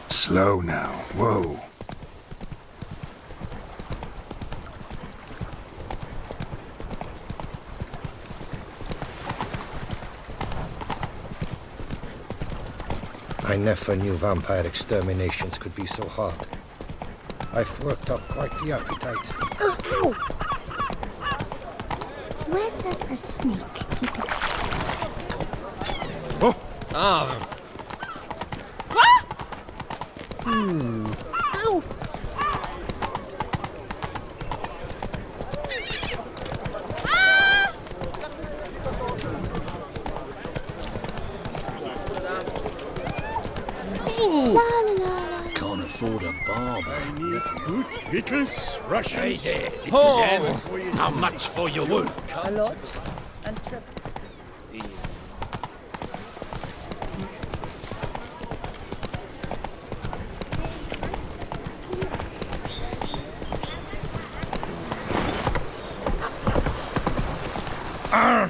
[SPEAKER 3] Slow now. Whoa.
[SPEAKER 14] I never knew vampire exterminations could be so hard. I've worked up quite the appetite.
[SPEAKER 5] Ow! Where does a snake keep its...
[SPEAKER 14] Oh!
[SPEAKER 5] Ah! Ow!
[SPEAKER 10] Can't afford a barber.
[SPEAKER 1] I need good victuals, Russians.
[SPEAKER 13] Hey there, it's them. How much for your wool?
[SPEAKER 8] A lot. And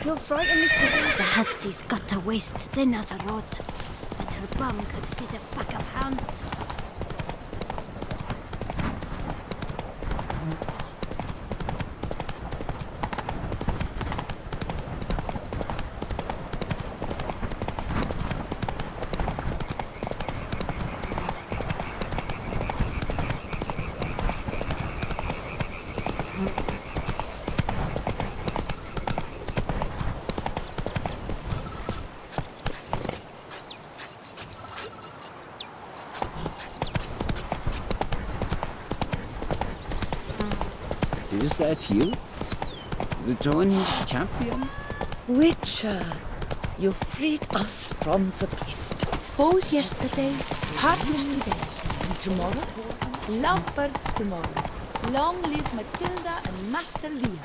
[SPEAKER 5] You'll frighten me, kiddies. The hussie's got a waist thin as a rod, but her bum could fit a pack of hounds.
[SPEAKER 17] Is that you? The Tony's champion?
[SPEAKER 7] Witcher, you freed us from the beast.
[SPEAKER 5] Foes yesterday, partners today, and tomorrow, lovebirds tomorrow. Long live Matilda and Master Leon.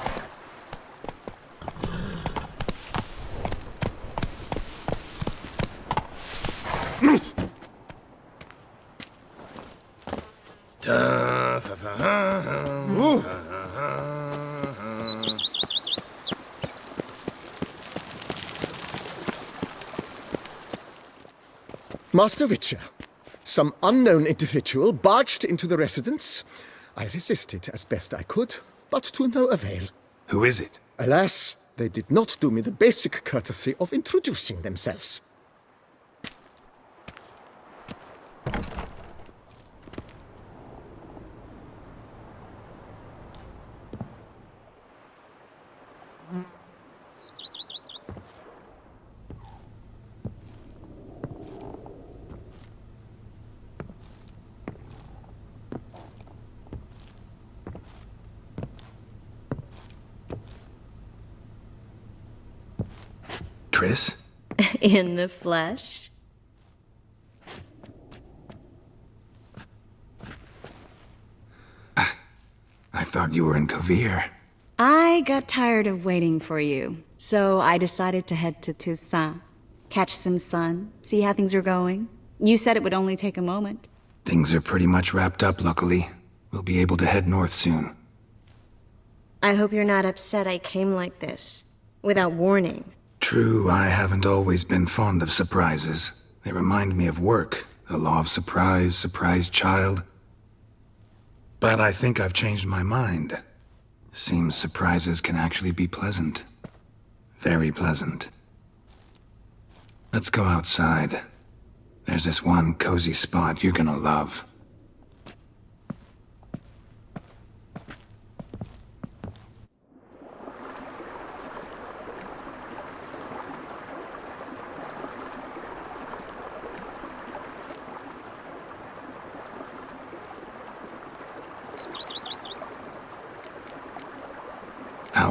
[SPEAKER 12] Master Witcher, some unknown individual barged into the residence. I resisted as best I could, but to no avail.
[SPEAKER 3] Who is it?
[SPEAKER 12] Alas, they did not do me the basic courtesy of introducing themselves.
[SPEAKER 3] Triss?
[SPEAKER 18] In the flesh?
[SPEAKER 3] I thought you were in Kovir.
[SPEAKER 18] I got tired of waiting for you, so I decided to head to Toussaint. Catch some sun, see how things are going. You said it would only take a moment.
[SPEAKER 3] Things are pretty much wrapped up, luckily. We'll be able to head north soon.
[SPEAKER 18] I hope you're not upset I came like this, without warning.
[SPEAKER 3] True, I haven't always been fond of surprises. They remind me of work, the law of surprise, surprise child. But I think I've changed my mind. Seems surprises can actually be pleasant. Very pleasant. Let's go outside. There's this one cozy spot you're gonna love.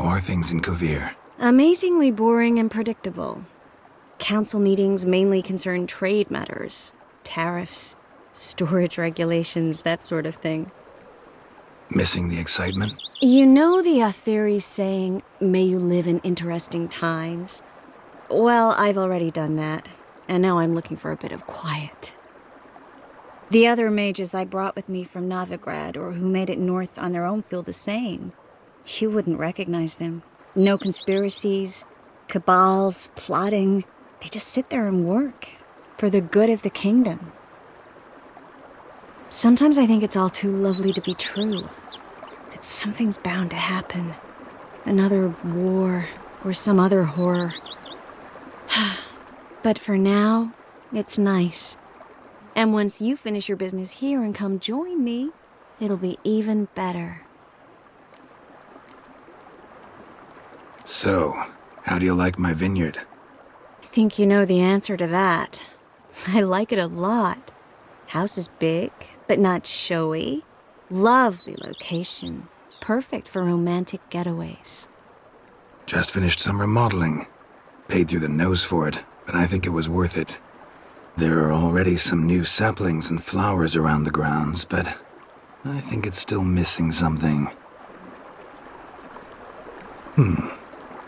[SPEAKER 3] are things in Kovir?
[SPEAKER 18] Amazingly boring and predictable. Council meetings mainly concern trade matters, tariffs, storage regulations, that sort of thing.
[SPEAKER 3] Missing the excitement?
[SPEAKER 18] You know the Atheri saying, may you live in interesting times? Well, I've already done that, and now I'm looking for a bit of quiet. The other mages I brought with me from Novigrad or who made it north on their own feel the same. You wouldn't recognize them. No conspiracies, cabals, plotting. They just sit there and work for the good of the kingdom. Sometimes I think it's all too lovely to be true. That something's bound to happen. Another war or some other horror. But for now, it's nice. And once you finish your business here and come join me, it'll be even better.
[SPEAKER 3] So, how do you like my vineyard?
[SPEAKER 18] I think you know the answer to that. I like it a lot. House is big, but not showy. Lovely location. Perfect for romantic getaways.
[SPEAKER 3] Just finished some remodeling. Paid through the nose for it, but I think it was worth it. There are already some new saplings and flowers around the grounds, but I think it's still missing something.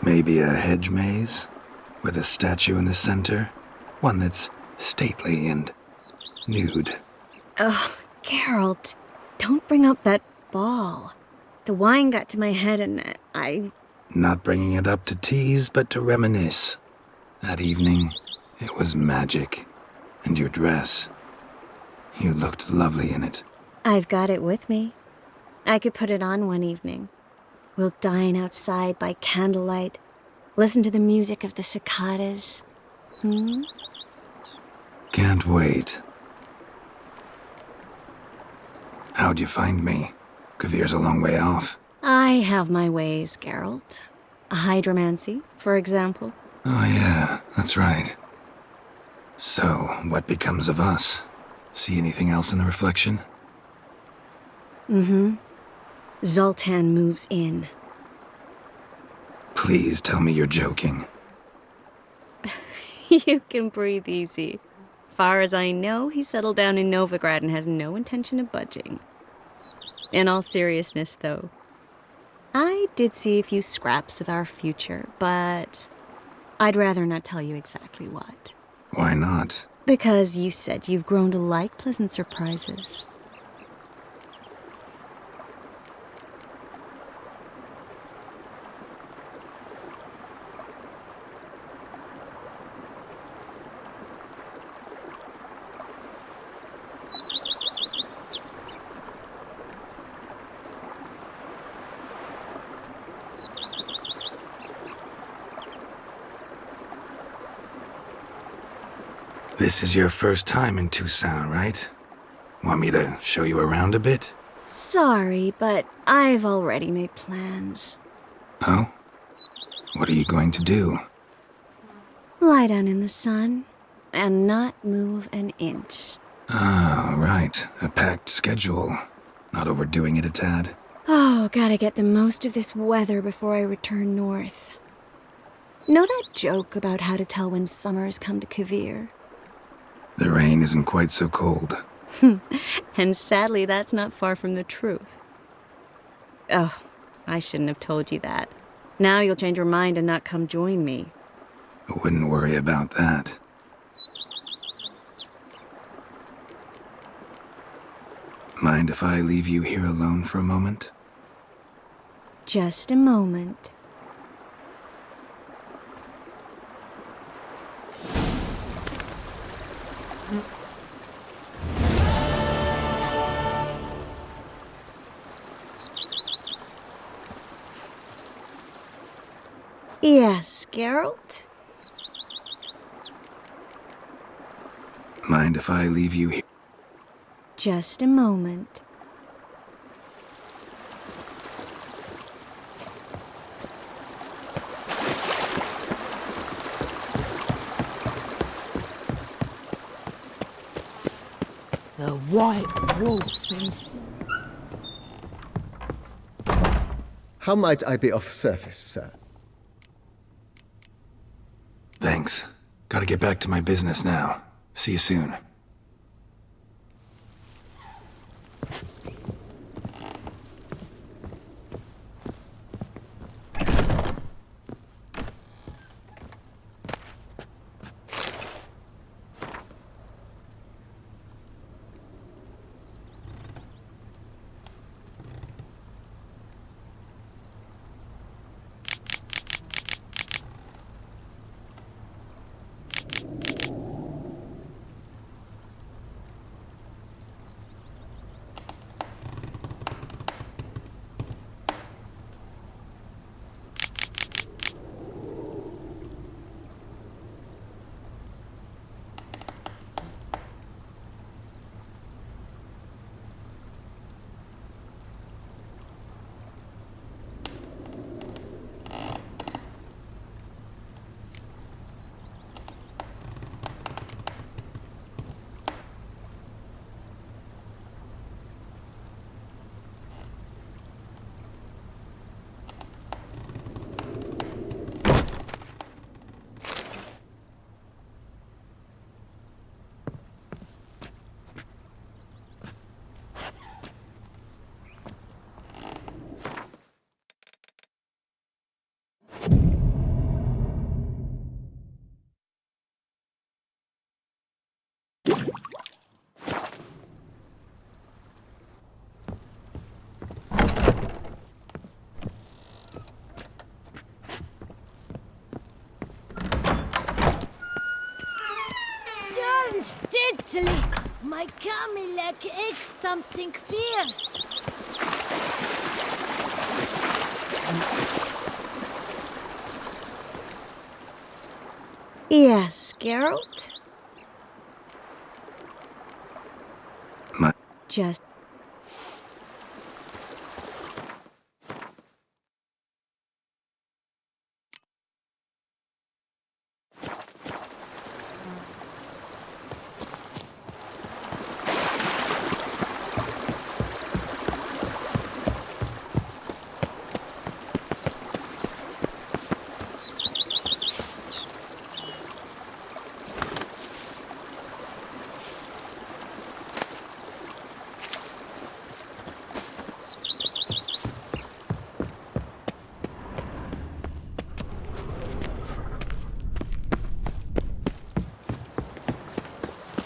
[SPEAKER 3] Maybe a hedge maze? With a statue in the center? One that's stately and nude.
[SPEAKER 18] Oh, Geralt, don't bring up that ball. The wine got to my head and I...
[SPEAKER 3] Not bringing it up to tease, but to reminisce. That evening, it was magic. And your dress. You looked lovely in it.
[SPEAKER 18] I've got it with me. I could put it on one evening. We'll dine outside by candlelight, listen to the music of the cicadas.
[SPEAKER 3] Can't wait. How'd you find me? Kovir's a long way off.
[SPEAKER 18] I have my ways, Geralt. Hydromancy, for example.
[SPEAKER 3] Oh yeah, that's right. So, what becomes of us? See anything else in the reflection?
[SPEAKER 18] Zoltan moves in.
[SPEAKER 3] Please tell me you're joking.
[SPEAKER 18] You can breathe easy. Far as I know, he settled down in Novigrad and has no intention of budging. In all seriousness, though, I did see a few scraps of our future, but I'd rather not tell you exactly what.
[SPEAKER 3] Why not?
[SPEAKER 18] Because you said you've grown to like pleasant surprises.
[SPEAKER 3] This is your first time in Toussaint, right? Want me to show you around a bit?
[SPEAKER 18] Sorry, but I've already made plans.
[SPEAKER 3] Oh? What are you going to do?
[SPEAKER 18] Lie down in the sun and not move an inch.
[SPEAKER 3] Ah, right. A packed schedule. Not overdoing it a tad.
[SPEAKER 18] Oh, gotta get the most of this weather before I return north. Know that joke about how to tell when summer's come to Kovir?
[SPEAKER 3] The rain isn't quite so cold.
[SPEAKER 18] And sadly, that's not far from the truth. Oh, I shouldn't have told you that. Now you'll change your mind and not come join me.
[SPEAKER 3] I wouldn't worry about that. Mind if I leave you here alone for a moment?
[SPEAKER 18] Just a moment. Yes, Geralt?
[SPEAKER 3] Mind if I leave you here?
[SPEAKER 18] Just a moment.
[SPEAKER 7] The White Wolf and...
[SPEAKER 19] How might I be of service, sir?
[SPEAKER 3] Thanks. Gotta get back to my business now. See you soon.
[SPEAKER 6] Steadily, my Camilek aches something fierce.
[SPEAKER 18] Yes, Geralt? Just...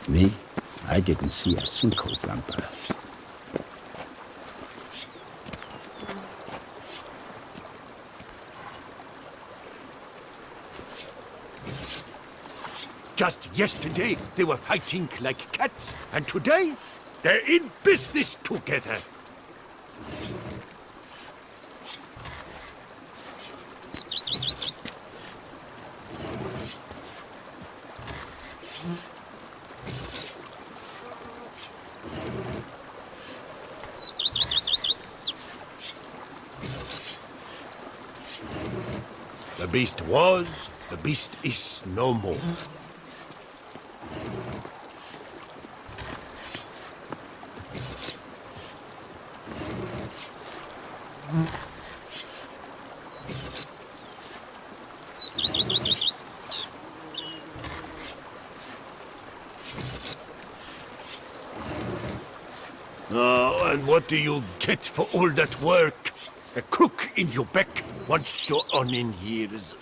[SPEAKER 17] Me? I didn't see a single vampire.
[SPEAKER 13] Just yesterday, they were fighting like cats, and today, they're in business together. The beast was, the beast is no more. And what do you get for all that work? A crook in your back once you're on in years.